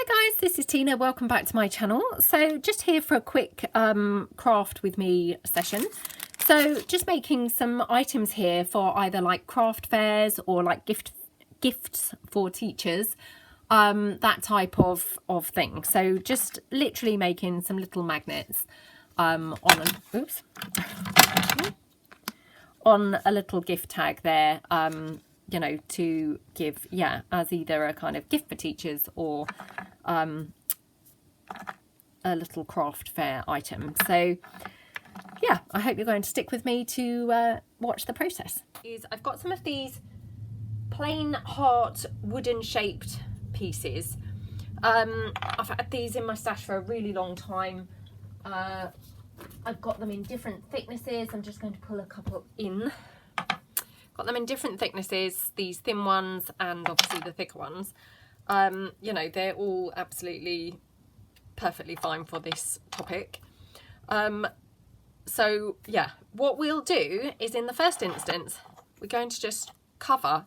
Hi guys, this is Tina. Welcome back to my channel. So just here for a quick craft with me session. So just making some items here for either like craft fairs or like gifts for teachers, that type of thing. So just literally making some little magnets on a little gift tag there, you know, to give, yeah, as either a kind of gift for teachers or a little craft fair item. So yeah, I hope you're going to stick with me to watch the process. I've got some of these plain heart wooden shaped pieces. I've had these in my stash for a really long time. I've got them in different thicknesses. I'm just going to pull a couple in. Got them in different thicknesses, these thin ones and obviously the thicker ones. You know, they're all absolutely perfectly fine for this topic. So yeah, what we'll do is, in the first instance, we're going to just cover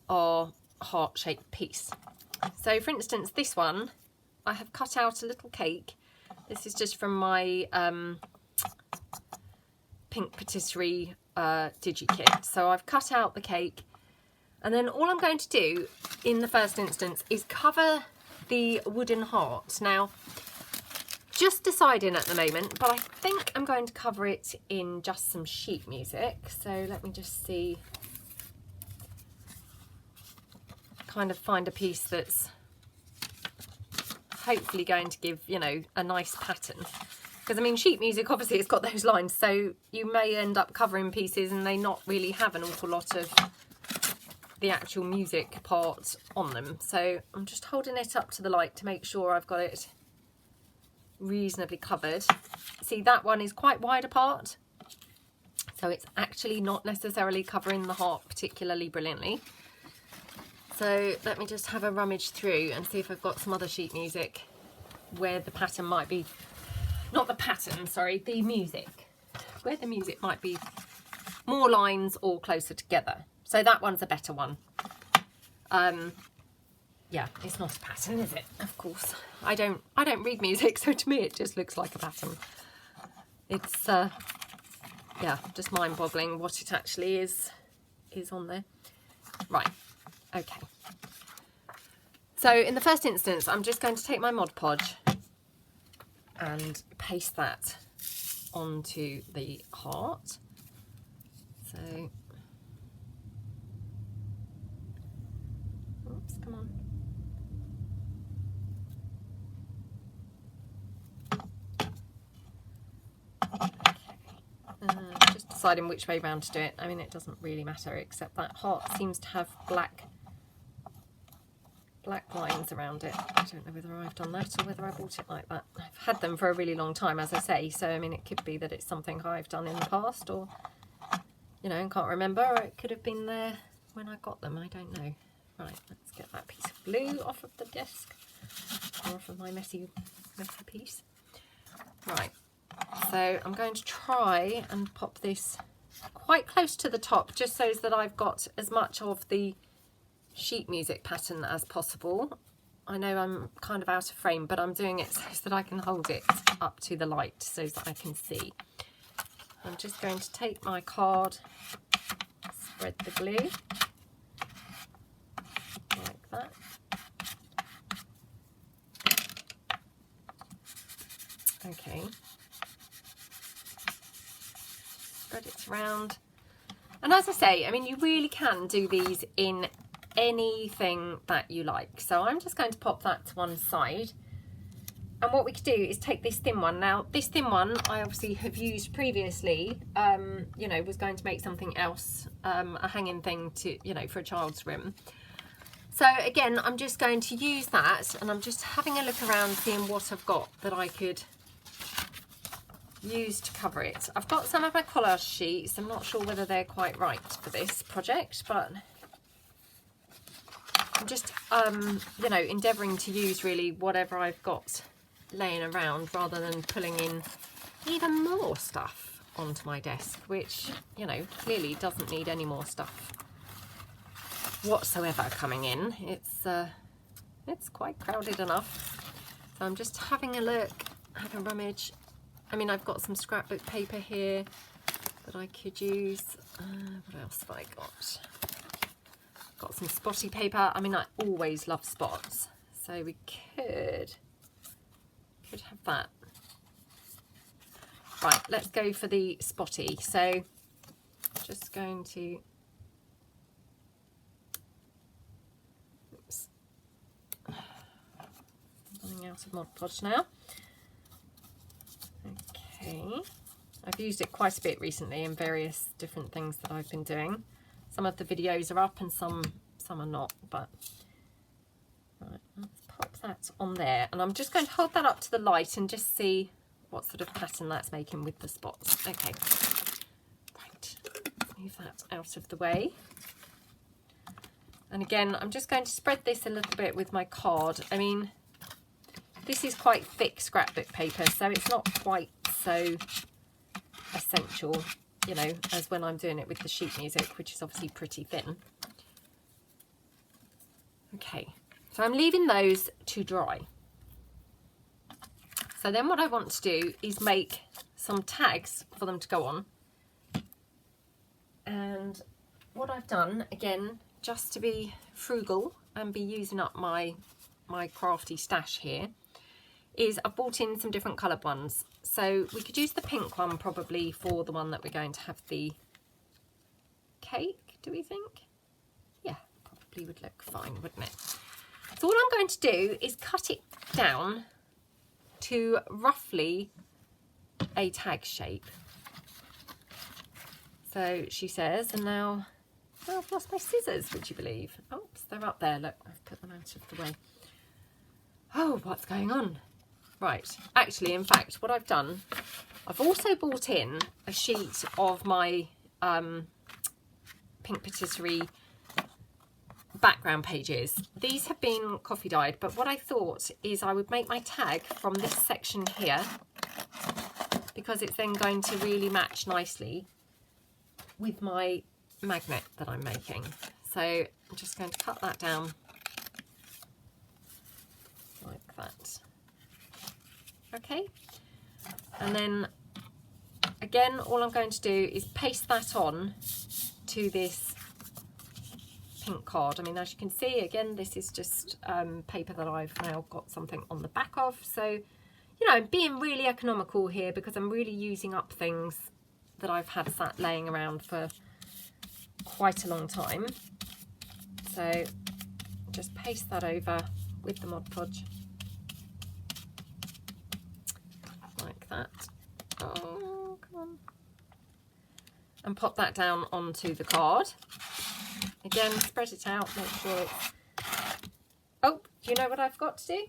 our heart-shaped piece. So for instance, this one, I have cut out a little cake. This is just from my pink patisserie digi-kit. So I've cut out the cake, and then all I'm going to do in the first instance is cover the wooden heart. Now, just deciding at the moment, but I think I'm going to cover it in just some sheet music. So let me just see, kind of find a piece that's hopefully going to give, you know, a nice pattern. Because I mean, sheet music, obviously it's got those lines, so you may end up covering pieces and they not really have an awful lot of the actual music part on them. So I'm just holding it up to the light to make sure I've got it reasonably covered. See, that one is quite wide apart, so it's actually not necessarily covering the heart particularly brilliantly. So let me just have a rummage through and see if I've got some other sheet music where the pattern might be, not the pattern, sorry, the music, where the music might be more lines or closer together. So that one's a better one. Yeah, it's not a pattern, is it? Of course. I don't read music, so to me it just looks like a pattern. It's yeah, just mind-boggling what it actually is on there. Right, okay. So in the first instance, I'm just going to take my Mod Podge and paste that onto the heart. So, oops, come on. Okay. Just deciding which way round to do it. I mean, it doesn't really matter, except that heart seems to have black lines around it. I don't know whether I've done that or whether I bought it like that. I've had them for a really long time, as I say, so I mean, it could be that it's something I've done in the past, or, you know, can't remember, or it could have been there when I got them. I don't know. Right, let's get that piece of glue off of the desk, or off of my messy piece. Right, so I'm going to try and pop this quite close to the top, just so that I've got as much of the sheet music pattern as possible. I know I'm kind of out of frame, but I'm doing it so that I can hold it up to the light so that I can see. I'm just going to take my card, spread the glue like that. Okay. Spread it around. And as I say, I mean, you really can do these in anything that you like. So I'm just going to pop that to one side. And what we could do is take this thin one. Now, this thin one I obviously have used previously, you know, was going to make something else, a hanging thing to, you know, for a child's room. So again, I'm just going to use that, and I'm just having a look around, seeing what I've got that I could use to cover it. I've got some of my collage sheets. I'm not sure whether they're quite right for this project, but I'm just, you know, endeavouring to use really whatever I've got laying around, rather than pulling in even more stuff onto my desk, which, you know, clearly doesn't need any more stuff whatsoever coming in. It's it's quite crowded enough. So I'm just having a look, have a rummage. I mean, I've got some scrapbook paper here that I could use. What else have I got? Got some spotty paper. I mean, I always love spots, so we could have that. Right, let's go for the spotty. So just going to, oops, running out of Mod Podge now. Okay, I've used it quite a bit recently in various different things that I've been doing. Some of the videos are up and some are not, but right, let's pop that on there, and I'm just going to hold that up to the light and just see what sort of pattern that's making with the spots. Okay, right, move that out of the way. And again, I'm just going to spread this a little bit with my card. I mean, this is quite thick scrapbook paper, so it's not quite so essential, you know, as when I'm doing it with the sheet music, which is obviously pretty thin. Okay, so I'm leaving those to dry. So then what I want to do is make some tags for them to go on. And what I've done, again, just to be frugal and be using up my crafty stash here, is I've bought in some different coloured ones. So we could use the pink one probably for the one that we're going to have the cake, do we think? Yeah, probably would look fine, wouldn't it? So all I'm going to do is cut it down to roughly a tag shape. So she says, and now, oh, I've lost my scissors, would you believe? Oops, they're up there, look, I've put them out of the way. Oh, what's going on? Right, actually, in fact, what I've done, I've also bought in a sheet of my Pink Patisserie background pages. These have been coffee dyed, but what I thought is I would make my tag from this section here, because it's then going to really match nicely with my magnet that I'm making. So I'm just going to cut that down like that. Okay, and then again, all I'm going to do is paste that on to this pink card. I mean, as you can see, again, this is just paper that I've now got something on the back of. So, you know, being really economical here, because I'm really using up things that I've had sat laying around for quite a long time. So just paste that over with the Mod Podge like that. Oh, come on. And pop that down onto the card. Again, spread it out, make sure it's... Oh, do you know what I forgot to do?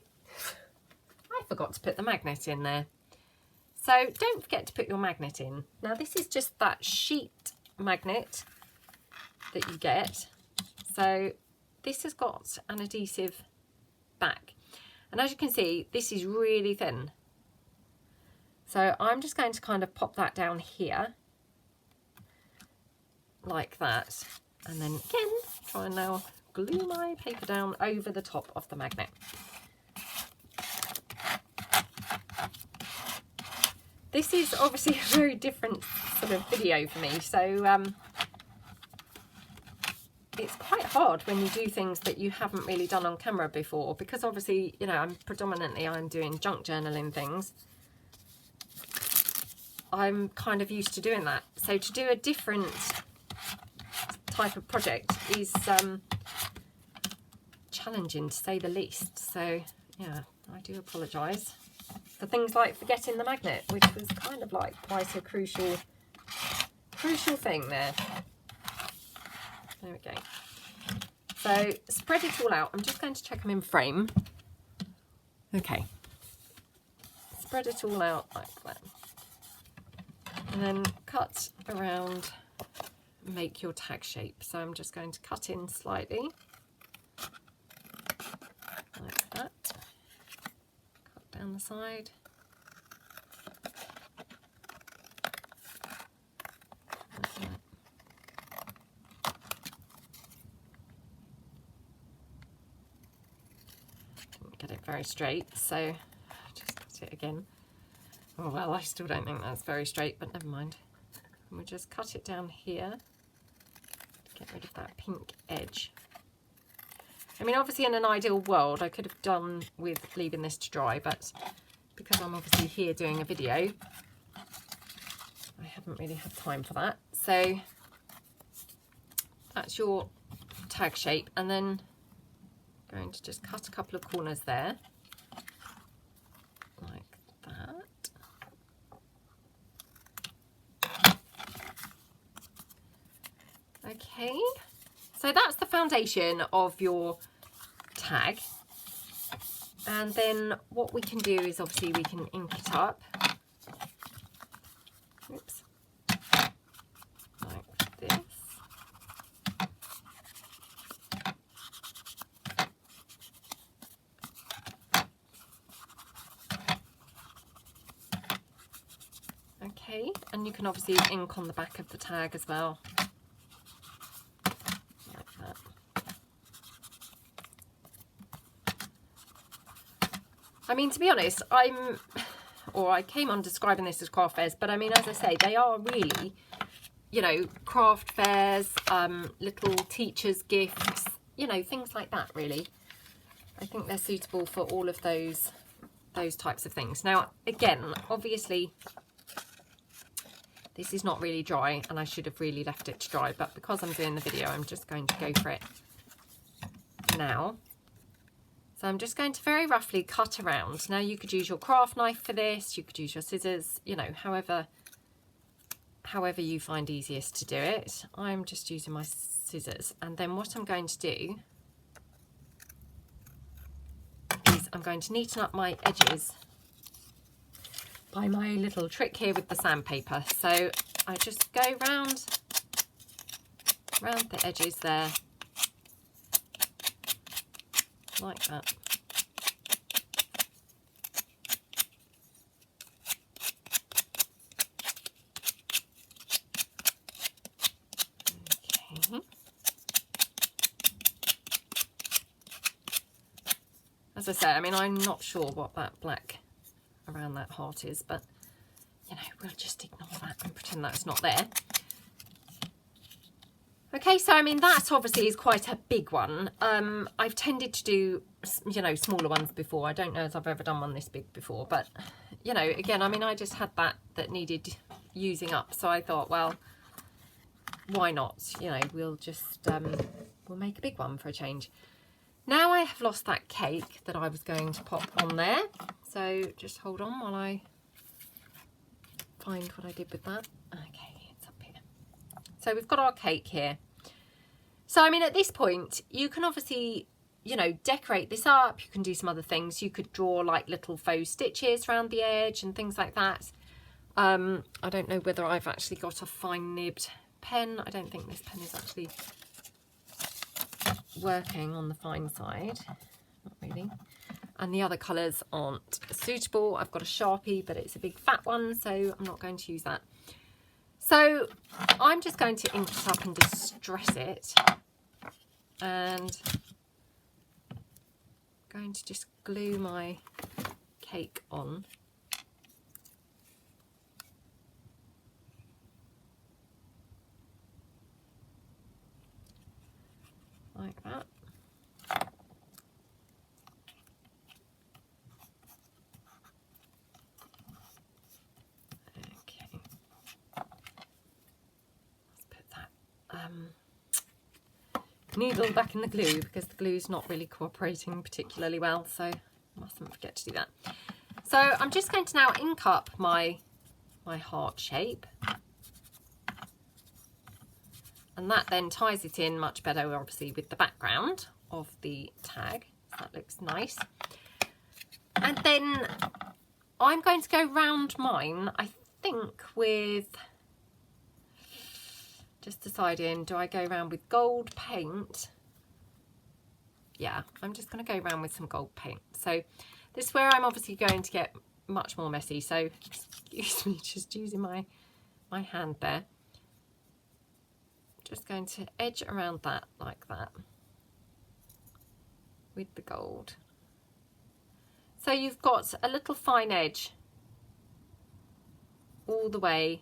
I forgot to put the magnet in there. So don't forget to put your magnet in. Now this is just that sheet magnet that you get. So this has got an adhesive back. And as you can see, this is really thin. So I'm just going to kind of pop that down here, like that. And then again, try and now glue my paper down over the top of the magnet. This is obviously a very different sort of video for me, so it's quite hard when you do things that you haven't really done on camera before, because obviously, you know, I'm doing junk journaling things. I'm kind of used to doing that. So to do a different type of project is challenging, to say the least. So yeah, I do apologise for things like forgetting the magnet, which was kind of like quite a crucial thing there. There we go. So spread it all out. I'm just going to check them in frame. Okay. Spread it all out like that. And then cut around, make your tag shape. So I'm just going to cut in slightly, like that. Cut down the side. Like that. get it very straight, so just cut it again. Oh well, I still don't think that's very straight, but never mind. And we'll just cut it down here to get rid of that pink edge. I mean, obviously in an ideal world I could have done with leaving this to dry, but because I'm obviously here doing a video, I haven't really had time for that. So that's your tag shape, and then I'm going to just cut a couple of corners there, like that. Okay, so that's the foundation of your tag. And then what we can do is obviously we can ink it up. Oops. Like this. Okay, and you can obviously ink on the back of the tag as well. Like that. I mean, to be honest, I came on describing this as craft fairs, but I mean, as I say, they are really, you know, craft fairs, little teachers' gifts, you know, things like that, really. I think they're suitable for all of those types of things. Now, again, obviously, this is not really dry, and I should have really left it to dry, but because I'm doing the video, I'm just going to go for it now. So I'm just going to very roughly cut around. Now you could use your craft knife for this, you could use your scissors, you know, however you find easiest to do it. I'm just using my scissors, and then what I'm going to do is I'm going to neaten up my edges by my little trick here with the sandpaper. So I just go round the edges there, like that. Okay. As I say, I mean, I'm not sure what that black around that heart is, but you know, we'll just ignore that and pretend that's not there. Okay, so I mean, that obviously is quite a big one. I've tended to do, you know, smaller ones before. I don't know if I've ever done one this big before, but, you know, again, I mean, I just had that needed using up. So I thought, well, why not? You know, we'll just, we'll make a big one for a change. Now I have lost that cake that I was going to pop on there. So just hold on while I find what I did with that. Okay. So we've got our cake here. So, I mean, at this point, you can obviously, you know, decorate this up. You can do some other things. You could draw like little faux stitches around the edge and things like that. I don't know whether I've actually got a fine nibbed pen. I don't think this pen is actually working on the fine side. Not really. And the other colours aren't suitable. I've got a Sharpie, but it's a big fat one, so I'm not going to use that. So I'm just going to ink it up and distress it, and I'm going to just glue my cake on. Like that. Needle back in the glue, because the glue's not really cooperating particularly well, so I mustn't forget to do that. So I'm just going to now ink up my heart shape, and that then ties it in much better, obviously, with the background of the tag. So that looks nice. And then I'm going to go round mine, I think, with... Just deciding, do I go around with gold paint? Yeah, I'm just going to go around with some gold paint. So this is where I'm obviously going to get much more messy. So excuse me, just using my hand there. Just going to edge around that like that with the gold. So you've got a little fine edge all the way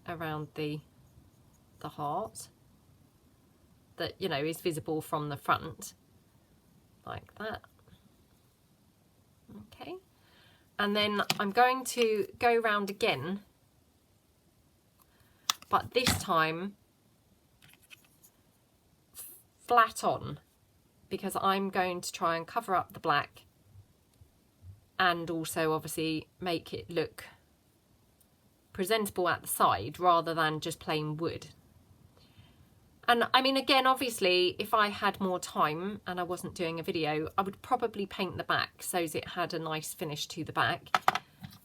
around the heart that, you know, is visible from the front, like that. Okay, and then I'm going to go round again, but this time flat on, because I'm going to try and cover up the black and also obviously make it look presentable at the side rather than just plain wood. And I mean, again, obviously, if I had more time and I wasn't doing a video, I would probably paint the back so that it had a nice finish to the back.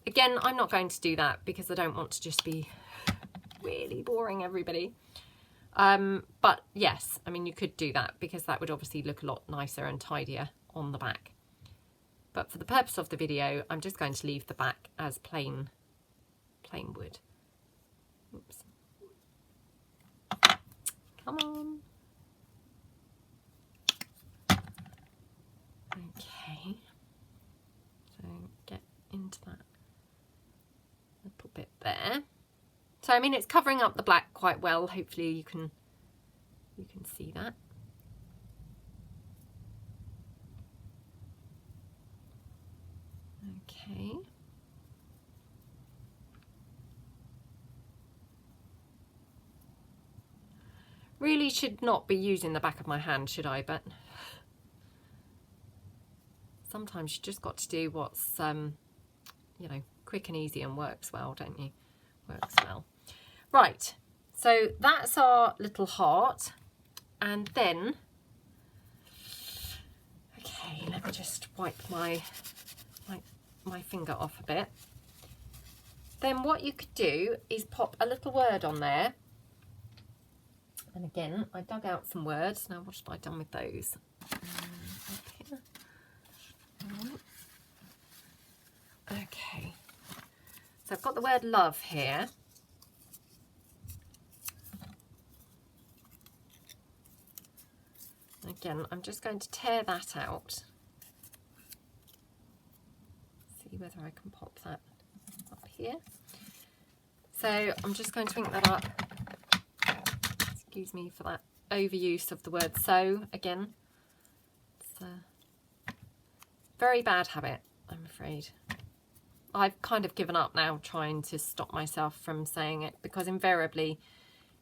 Again, I'm not going to do that because I don't want to just be really boring everybody. But yes, I mean, you could do that because that would obviously look a lot nicer and tidier on the back. But for the purpose of the video, I'm just going to leave the back as plain wood. Oops. Come on. Okay. So get into that little bit there. So I mean, it's covering up the black quite well. Hopefully you can see that. Okay. Really should not be using the back of my hand, should I? But sometimes you just got to do what's, you know, quick and easy and works well, don't you? Works well. Right, so that's our little heart. And then, okay, let me just wipe my finger off a bit. Then what you could do is pop a little word on there. And again, I dug out some words. Now, what have I done with those? Up here. Okay. So I've got the word love here. Again, I'm just going to tear that out. See whether I can pop that up here. So I'm just going to ink that up. Excuse me for that overuse of the word so again. It's a very bad habit, I'm afraid. I've kind of given up now trying to stop myself from saying it because invariably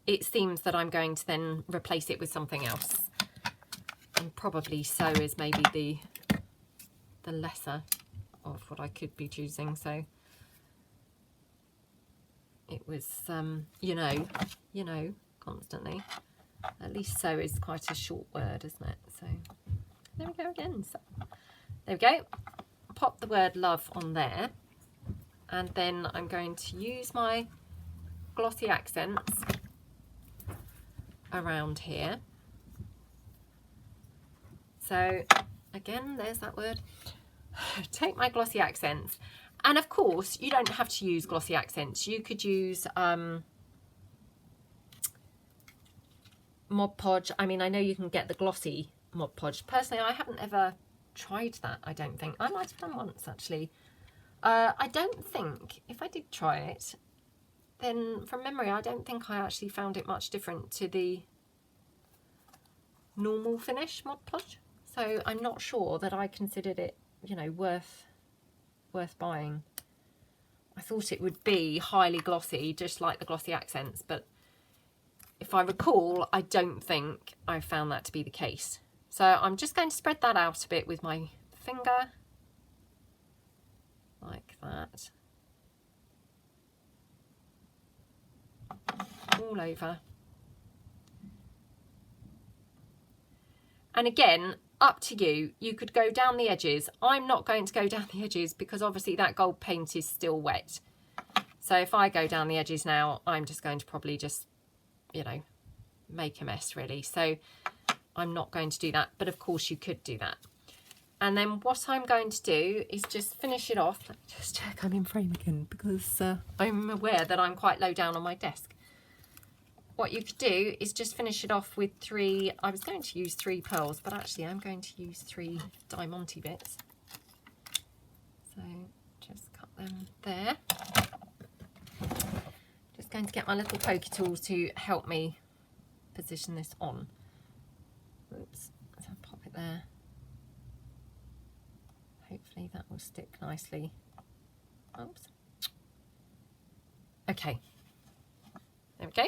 it seems that I'm going to then replace it with something else. And probably so is maybe the lesser of what I could be choosing. So it was, you know, constantly. At least so is quite a short word, isn't it? So there we go again. So there we go. Pop the word love on there. And then I'm going to use my glossy accents around here. So again, there's that word. Take my glossy accents. And of course, you don't have to use glossy accents. You could use Mod Podge. I mean, I know you can get the glossy Mod Podge. Personally, I haven't ever tried that, I don't think. I might have done once, actually. I don't think, if I did try it, then from memory, I don't think I actually found it much different to the normal finish Mod Podge. So I'm not sure that I considered it, you know, worth buying. I thought it would be highly glossy, just like the glossy accents, but if I recall, I don't think I found that to be the case. So I'm just going to spread that out a bit with my finger, like that, all over. And again, up to you. You could go down the edges. I'm not going to go down the edges because obviously that gold paint is still wet. So if I go down the edges now, I'm just going to probably just, you know, make a mess really. So I'm not going to do that, but of course you could do that. And then what I'm going to do is just finish it off. Let me just check I'm in frame again because I'm aware that I'm quite low down on my desk. What you could do is just finish it off with three, I was going to use 3 pearls, but actually I'm going to use 3 diamante bits. So just cut them there. Just going to get my little pokey tools to help me position this on. Oops, so I'll pop it there. Hopefully that will stick nicely. Oops. Okay. There we go.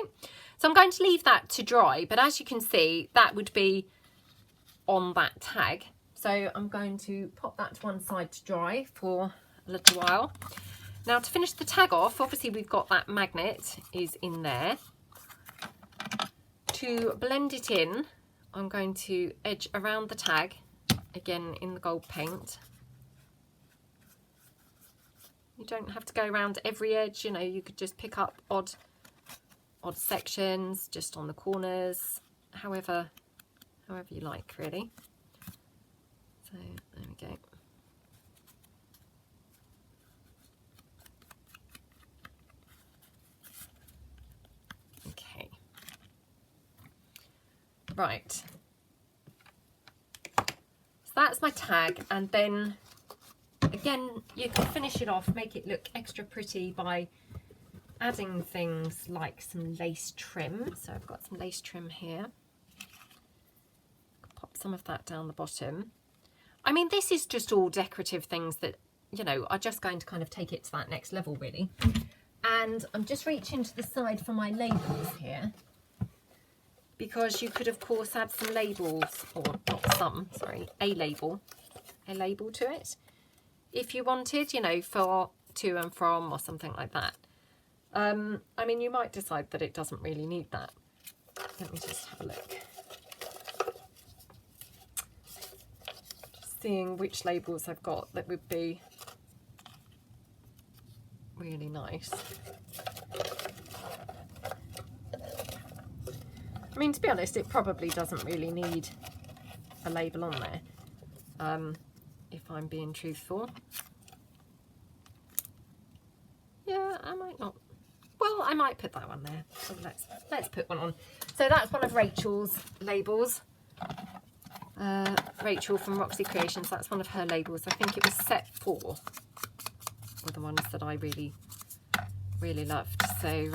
So I'm going to leave that to dry, but as you can see, that would be on that tag. So I'm going to pop that to one side to dry for a little while. Now to finish the tag off, obviously we've got that magnet is in there. To blend it in, I'm going to edge around the tag, again in the gold paint. You don't have to go around every edge, you know, you could just pick up odd sections just on the corners, however you like really. So there we go. Okay. Right. So that's my tag, and then again you can finish it off, make it look extra pretty by adding things like some lace trim. So I've got some lace trim here. Pop some of that down the bottom. I mean, this is just all decorative things that, you know, are just going to kind of take it to that next level really. And I'm just reaching to the side for my labels here, because you could of course add some labels, or not some, sorry, a label to it if you wanted, you know, for to and from or something like that. I mean, you might decide that it doesn't really need that. Let me just have a look. Just seeing which labels I've got that would be really nice. I mean, to be honest, it probably doesn't really need a label on there, if I'm being truthful. Yeah, I might not. Well, I might put that one there. So let's put one on. So that's one of Rachel's labels. Rachel from Roxy Creations. That's one of her labels. I think it was set 4. Were the ones that I really loved. So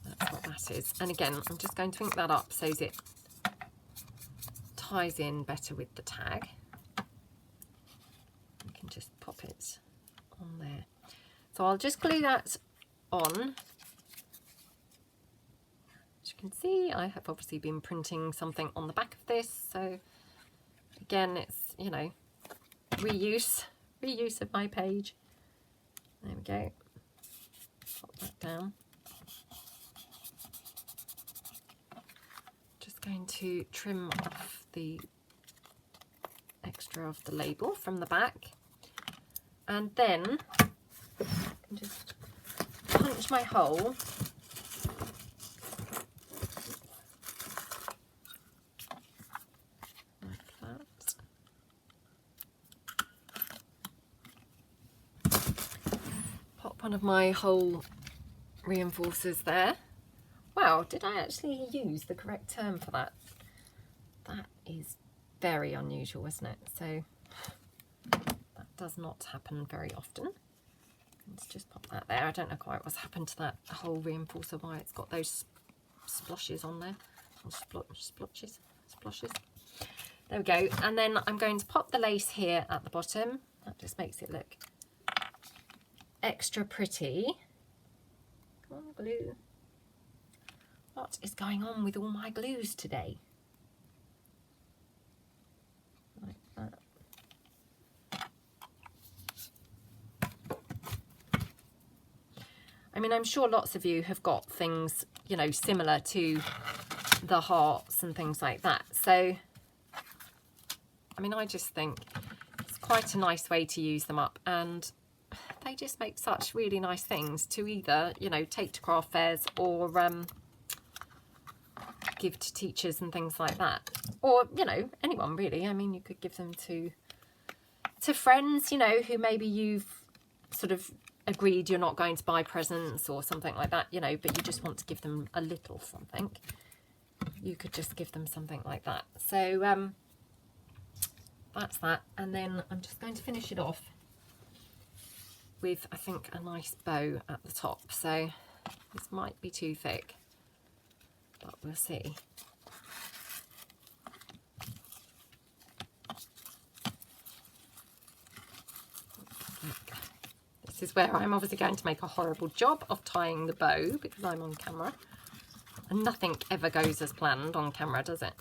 that's what that is. And again, I'm just going to ink that up so it ties in better with the tag. You can just pop it on there. So I'll just glue that on. As you can see, I have obviously been printing something on the back of this, so again, it's, you know, reuse of my page. There we go. Pop that down. Just going to trim off the extra of the label from the back, and then just punch my hole like that. Pop one of my hole reinforcers there. Wow, did I actually use the correct term for that? That is very unusual, isn't it? So that does not happen very often. Let's just pop that there. I don't know quite what's happened to that whole reinforcer, why it's got those sploshes on there. Or splotches. There we go. And then I'm going to pop the lace here at the bottom. That just makes it look extra pretty. Come on, glue. What is going on with all my glues today? Like that. I mean, I'm sure lots of you have got things, you know, similar to the hearts and things like that. So, I mean, I just think it's quite a nice way to use them up, and they just make such really nice things to either, you know, take to craft fairs or give to teachers and things like that, or, you know, anyone really. I mean, you could give them to friends, you know, who maybe you've sort of agreed you're not going to buy presents or something like that, you know, but you just want to give them a little something. You could just give them something like that. So that's that. And then I'm just going to finish it off with, I think, a nice bow at the top. So this might be too thick, but we'll see. This is where I'm obviously going to make a horrible job of tying the bow because I'm on camera. And nothing ever goes as planned on camera, does it?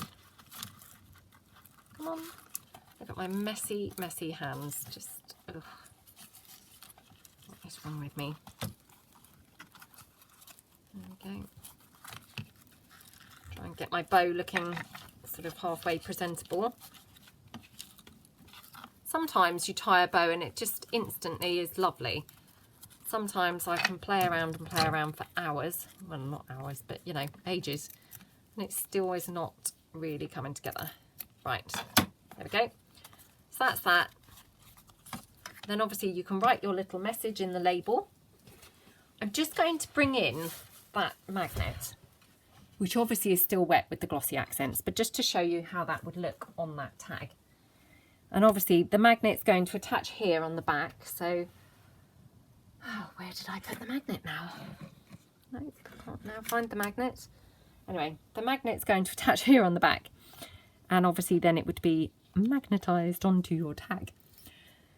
Come on. Look at my messy, messy hands. Just, ugh. What is wrong with me? There we go. Try and get my bow looking sort of halfway presentable. Sometimes you tie a bow and it just instantly is lovely. Sometimes I can play around and play around for hours. Well, not hours, but, you know, ages. And it still is not really coming together. Right, there we go. So that's that. Then obviously you can write your little message in the label. I'm just going to bring in that magnet, which obviously is still wet with the glossy accents, but just to show you how that would look on that tag. And obviously the magnet's going to attach here on the back. So, oh, where did I put the magnet now? No, I can't now find the magnet. Anyway, the magnet's going to attach here on the back. And obviously then it would be magnetized onto your tag.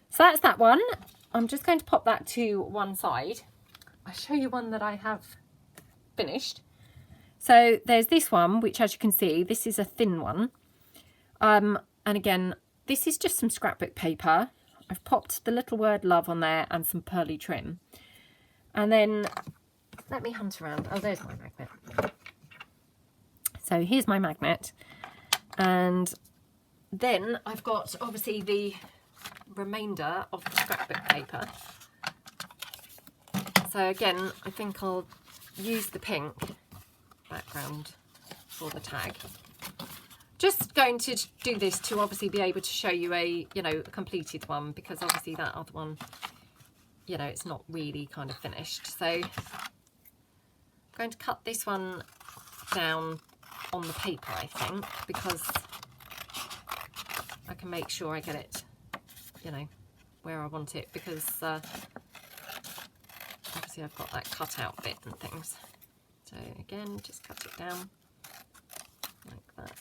So that's that one. I'm just going to pop that to one side. I'll show you one that I have finished. So there's this one, which as you can see, this is a thin one. And again, this is just some scrapbook paper. I've popped the little word love on there and some pearly trim. And then let me hunt around. Oh, there's my magnet. So here's my magnet. And then I've got obviously the remainder of the scrapbook paper. So again, I think I'll use the pink background for the tag. Just going to do this to obviously be able to show you a, you know, a completed one, because obviously that other one, you know, it's not really kind of finished. So I'm going to cut this one down on the paper, I think, because I can make sure I get it, you know, where I want it, because obviously I've got that cut out bit and things. So again, just cut it down like that.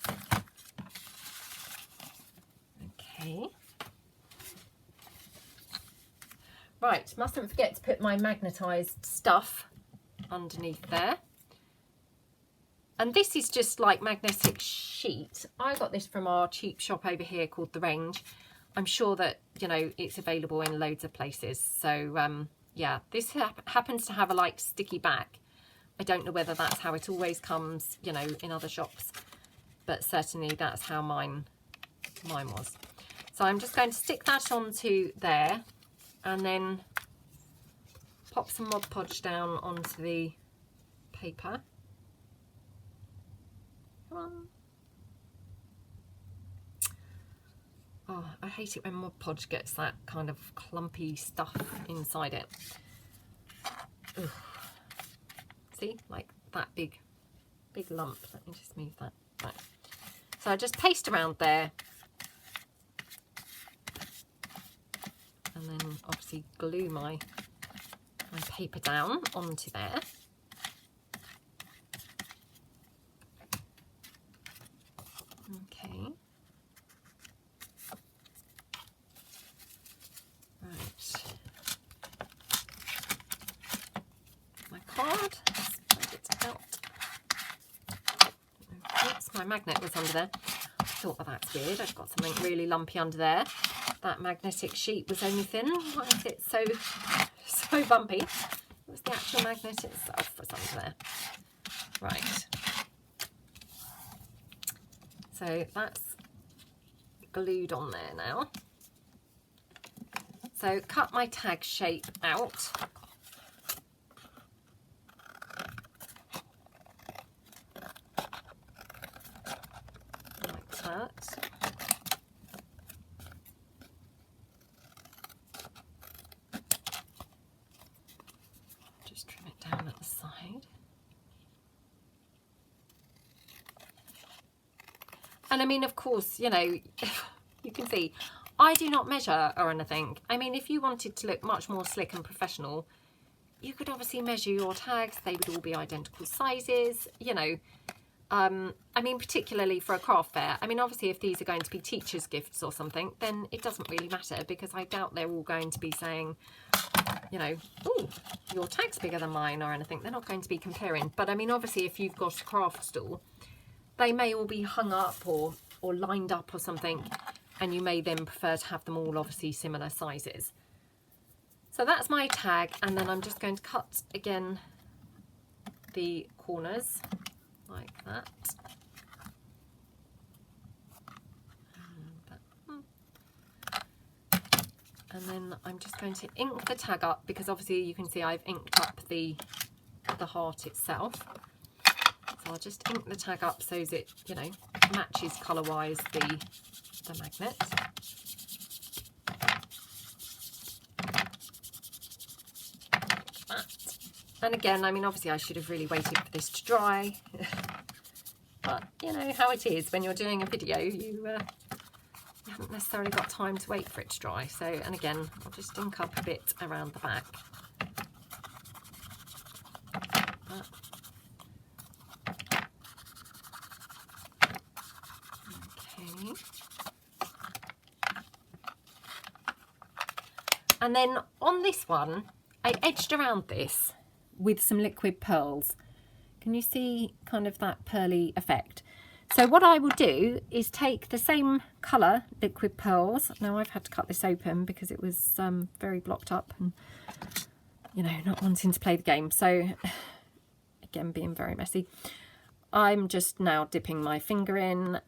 Okay. Right, mustn't forget to put my magnetised stuff underneath there. And this is just like magnetic sheet. I got this from our cheap shop over here called The Range. I'm sure that, you know, it's available in loads of places. So, yeah, this happens to have a like sticky back. I don't know whether that's how it always comes, you know, in other shops. But certainly that's how mine was. So I'm just going to stick that onto there and then pop some Mod Podge down onto the paper. Come on. Oh, I hate it when Mod Podge gets that kind of clumpy stuff inside it. Ugh. See, like that big lump. Let me just move that back. So I just paste around there. And then obviously glue my paper down onto there. Okay. Right. My card. Spread it out. Oops, my magnet was under there. I thought, well, that's weird. I've got something really lumpy under there. That magnetic sheet was only thin. Why is it so bumpy? It was the actual magnet itself was under there. Right. So that's glued on there now. So cut my tag shape out. Like that. Just trim it down at the side. And I mean, of course, you know, you can see I do not measure or anything. I mean, if you wanted to look much more slick and professional, you could obviously measure your tags. They would all be identical sizes, you know. I mean, particularly for a craft fair. I mean, obviously, if these are going to be teachers' gifts or something, then it doesn't really matter, because I doubt they're all going to be saying, you know, oh, your tag's bigger than mine or anything. They're not going to be comparing. But I mean, obviously, if you've got a craft stall, they may all be hung up or lined up or something, and you may then prefer to have them all obviously similar sizes. So that's my tag, and then I'm just going to cut again the corners like that. And then I'm just going to ink the tag up, because obviously you can see I've inked up the heart itself. So I'll just ink the tag up so that it, you know, matches colour-wise the magnet. Like that. And again, I mean, obviously I should have really waited for this to dry. But you know how it is when you're doing a video, you haven't necessarily got time to wait for it to dry. So, and again, I'll just ink up a bit around the back. Okay. And then on this one, I edged around this with some liquid pearls. Can you see kind of that pearly effect? So what I will do is take the same colour liquid pearls. Now I've had to cut this open because it was very blocked up and, you know, not wanting to play the game. So again, being very messy. I'm just now dipping my finger in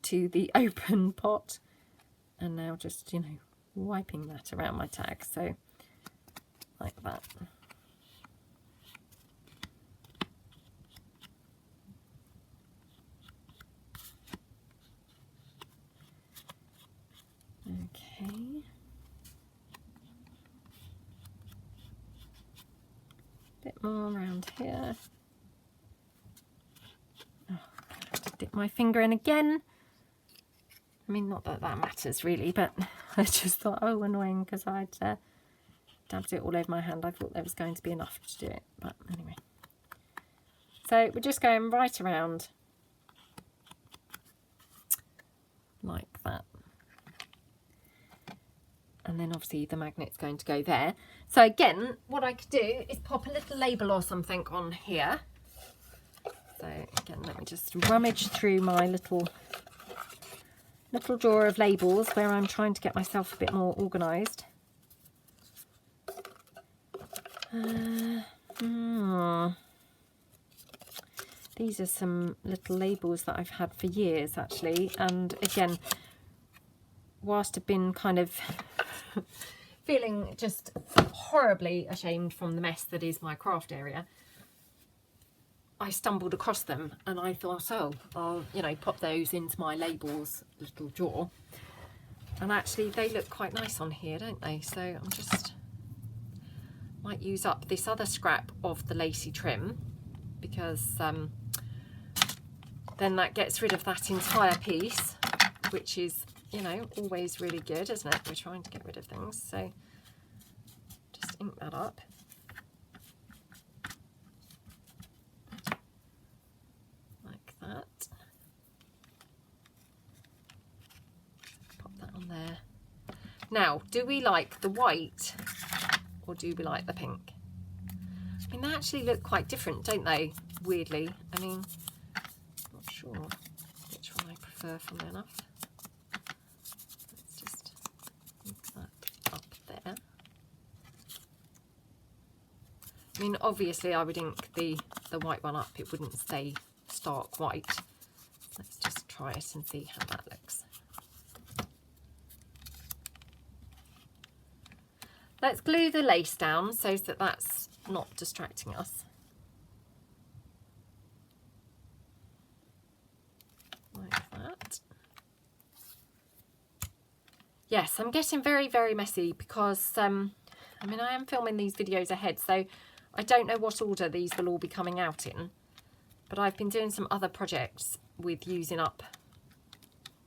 to the open pot and now just, you know, wiping that around my tag. So like that. Okay. Bit more around here. Oh, I have to dip my finger in again. I mean, not that that matters really, but I just thought, oh, annoying, because I'd dabbed it all over my hand. I thought there was going to be enough to do it, but anyway. So we're just going right around like that. And then obviously the magnet's going to go there. So again, what I could do is pop a little label or something on here. So again, let me just rummage through my little drawer of labels where I'm trying to get myself a bit more organised. These are some little labels that I've had for years actually, and again, whilst I've been kind of feeling just horribly ashamed from the mess that is my craft area, I stumbled across them and I thought, oh, I'll, you know, pop those into my labels little drawer. And actually they look quite nice on here, don't they? So I'm just, might use up this other scrap of the lacy trim, because then that gets rid of that entire piece, which is, you know, always really good, isn't it? We're trying to get rid of things. So just ink that up. That. Pop that on there. Now, do we like the white or do we like the pink? I mean, they actually look quite different, don't they? Weirdly. I mean, not sure which one I prefer, funnily enough. Let's just ink that up there. I mean, obviously I would ink the white one up. It wouldn't stay stark white. Let's just try it and see how that looks. Let's glue the lace down so that that's not distracting us. Like that. Yes, I'm getting very, very messy because, I mean, I am filming these videos ahead, so I don't know what order these will all be coming out in. But I've been doing some other projects with using up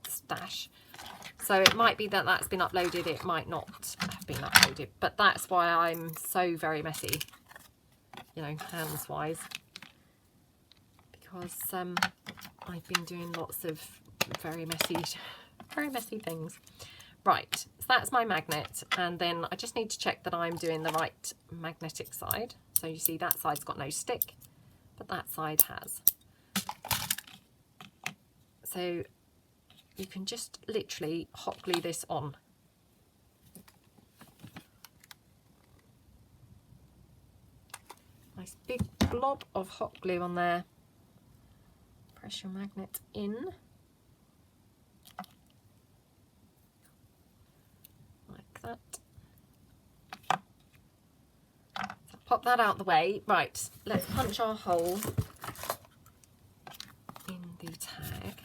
stash. So it might be that that's been uploaded, it might not have been uploaded, but that's why I'm so very messy, you know, hands wise, because I've been doing lots of very messy things. Right, so that's my magnet, and then I just need to check that I'm doing the right magnetic side. So you see that side's got no stick, but that side has. So you can just literally hot glue this on. Nice big blob of hot glue on there. Press your magnet in. Like that. So pop that out the way. Right, let's punch our hole in the tag.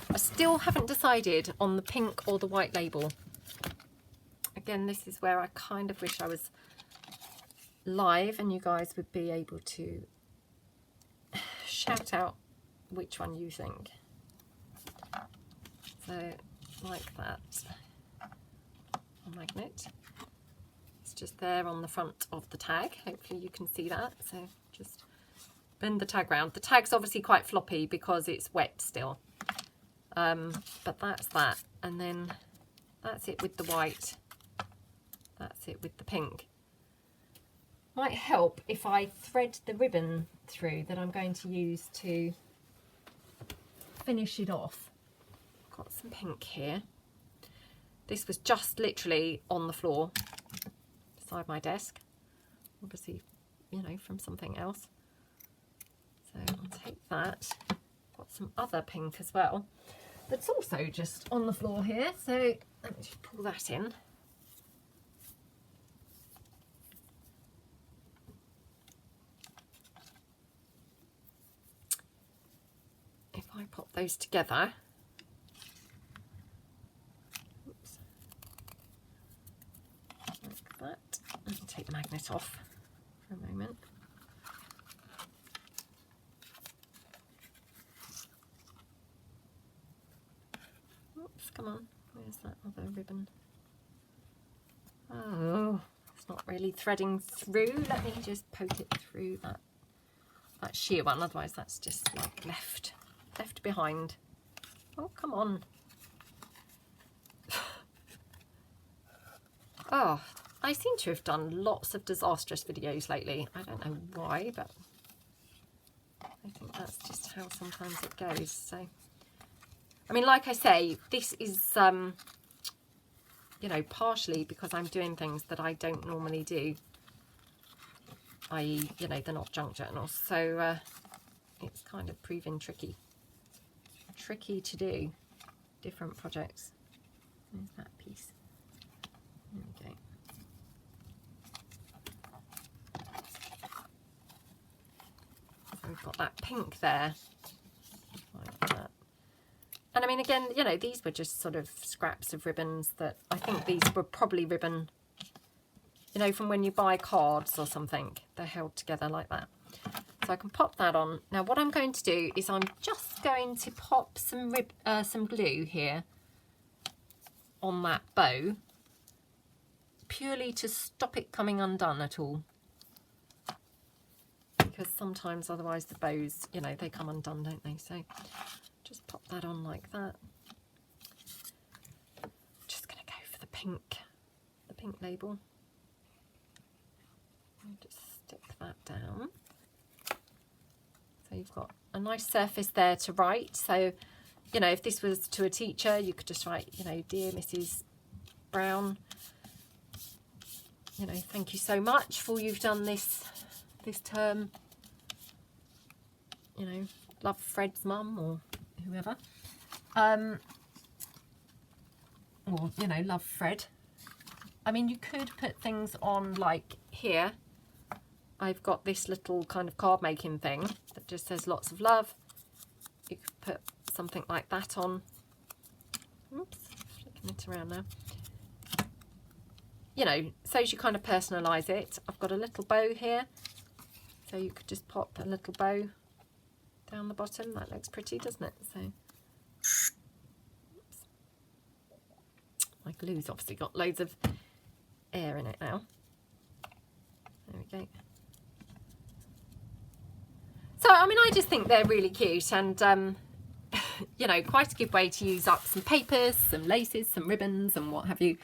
I still haven't decided on the pink or the white label. Again, this is where I kind of wish I was live and you guys would be able to shout out which one you think. So, like that. A magnet. It's just there on the front of the tag. Hopefully you can see that. So just bend the tag round. The tag's obviously quite floppy because it's wet still. But that's that, and then that's it with the white, that's it with the pink. Might help if I thread the ribbon through that I'm going to use to finish it off. Got some pink here. This was just literally on the floor beside my desk, obviously, you know, from something else. So I'll take that. Got some other pink as well that's also just on the floor here, so let me just pull that in. If I pop those together, oops, like that, and take the magnet off for a moment. Come on, where's that other ribbon? Oh, it's not really threading through. Let me just poke it through that sheer one, otherwise that's just like left behind. Oh, come on. Oh, I seem to have done lots of disastrous videos lately. I don't know why, but I think that's just how sometimes it goes. So I mean, like I say, this is, you know, partially because I'm doing things that I don't normally do, i.e., you know, they're not junk journals. So it's kind of proving tricky to do different projects. There's that piece. There we go. So we've got that pink there, like that. And I mean, again, you know, these were just sort of scraps of ribbons that I think these were probably ribbon, you know, from when you buy cards or something. They're held together like that. So I can pop that on. Now what I'm going to do is I'm just going to pop some glue here on that bow, purely to stop it coming undone at all. Because sometimes otherwise the bows, you know, they come undone, don't they? So just pop that on like that. Just going to go for the pink label. And just stick that down. So you've got a nice surface there to write. So, you know, if this was to a teacher, you could just write, you know, dear Mrs. Brown, you know, thank you so much for all you've done this term. You know, love Fred's mum or whoever. Or, you know, love Fred. I mean, you could put things on like here. I've got this little kind of card making thing that just says lots of love. You could put something like that on. Oops, flicking it around now. You know, so as you kind of personalise it. I've got a little bow here. So you could just pop a little bow down the bottom. That looks pretty, doesn't it? So, oops. My glue's obviously got loads of air in it now. There we go. So, I mean, I just think they're really cute, and you know, quite a good way to use up some papers, some laces, some ribbons and what have you.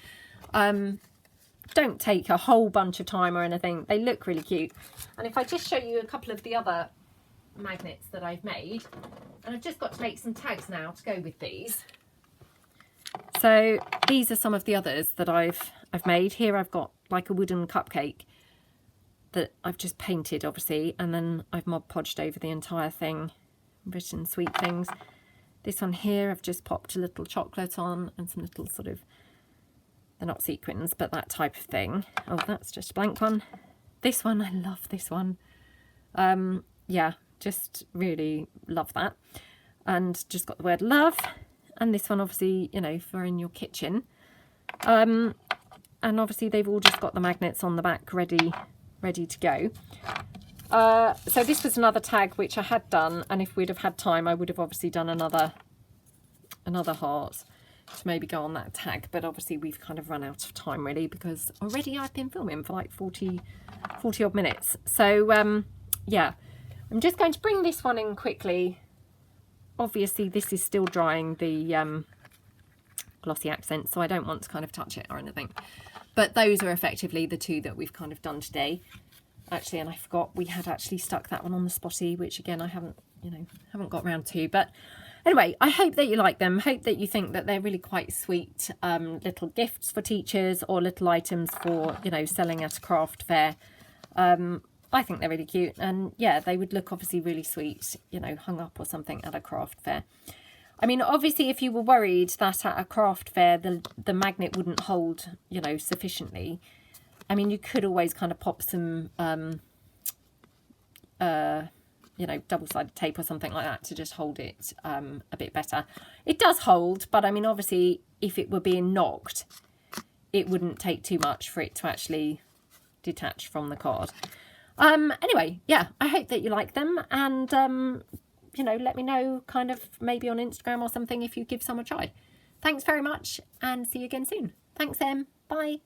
Don't take a whole bunch of time or anything. They look really cute. And if I just show you a couple of the other magnets that I've made, and I've just got to make some tags now to go with these. So these are some of the others that I've made. Here I've got like a wooden cupcake that I've just painted, obviously, and then I've Mod Podged over the entire thing, written sweet things. This one here, I've just popped a little chocolate on and some little sort of, they're not sequins, but that type of thing. Oh, that's just a blank one. This one, I love this one. Yeah, just really love that. And just got the word love. And this one, obviously, you know, for in your kitchen. And obviously they've all just got the magnets on the back ready to go. So this was another tag which I had done, and if we'd have had time I would have obviously done another heart to maybe go on that tag, but obviously we've kind of run out of time really, because already I've been filming for like 40 odd minutes. So yeah, I'm just going to bring this one in quickly. Obviously this is still drying, the glossy accent, so I don't want to kind of touch it or anything, but those are effectively the two that we've kind of done today. Actually, and I forgot we had actually stuck that one on the spotty, which again I haven't got round to. But anyway, I hope that you like them. Hope that you think that they're really quite sweet little gifts for teachers, or little items for, you know, selling at a craft fair. I think they're really cute, and yeah, they would look obviously really sweet, you know, hung up or something at a craft fair. I mean, obviously, if you were worried that at a craft fair the magnet wouldn't hold, you know, sufficiently, I mean, you could always kind of pop some, you know, double-sided tape or something like that to just hold it a bit better. It does hold, but I mean, obviously, if it were being knocked, it wouldn't take too much for it to actually detach from the card. Anyway, yeah, I hope that you like them, and, you know, let me know kind of maybe on Instagram or something if you give some a try. Thanks very much, and see you again soon. Thanks, Em. Bye.